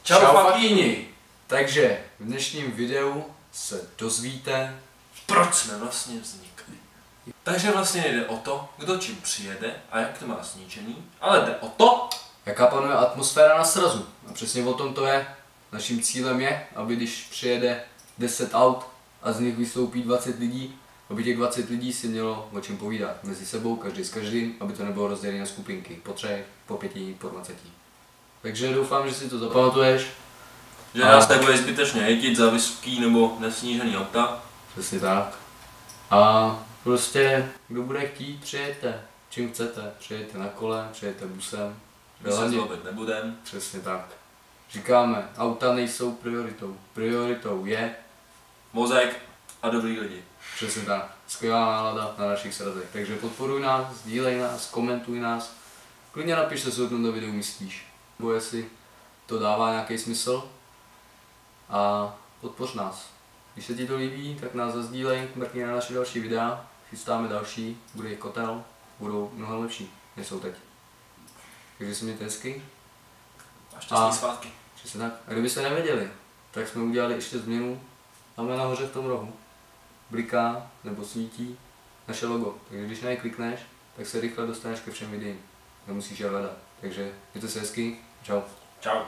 Čau fakíni! Takže v dnešním videu se dozvíte, proč jsme vlastně vznikli. Takže vlastně nejde o to, kdo čím přijede a jak to má snížený, ale jde o to, jaká panuje atmosféra na srazu. A přesně o tom to je. Naším cílem je, aby když přijede 10 aut a z nich vystoupí 20 lidí, aby těch 20 lidí si mělo o čem povídat mezi sebou, každý s každým, aby to nebylo rozdělené na skupinky, po 3, po 5, po 20. Takže doufám, že si to zapamatuješ. Že nás nebude zbytečně hejtit za vysoký nebo nesnížený auta. Přesně tak. A prostě, kdo bude chtít, přijďte. Čím chcete. Přijďte na kole, přijďte busem. My se zlobit nebudem. Přesně tak. Říkáme, auta nejsou prioritou. Prioritou je mozek a dobrý lidi. Přesně tak. Skvělá nálada na našich srazech. Takže podporuj nás, sdílej nás, komentuj nás. Klidně napiš, co si o tomto videu myslíš. Nebo jestli to dává nějaký smysl. A podpoř nás. Když se ti to líbí, tak nás zazdílej, mrkni na naše další videa. Chystáme další, bude i kotel, budou mnohem lepší, než jsou teď. Takže se mějte hezky. A šťastný svátky. Přesně tak. A kdybyste nevěděli, tak jsme udělali ještě změnu. Máme nahoře v tom rohu. Bliká nebo svítí naše logo. Takže když na něj klikneš, tak se rychle dostaneš ke všem videím. Nemusíš je hledat. Takže mějte se hezky. Čau. Čau.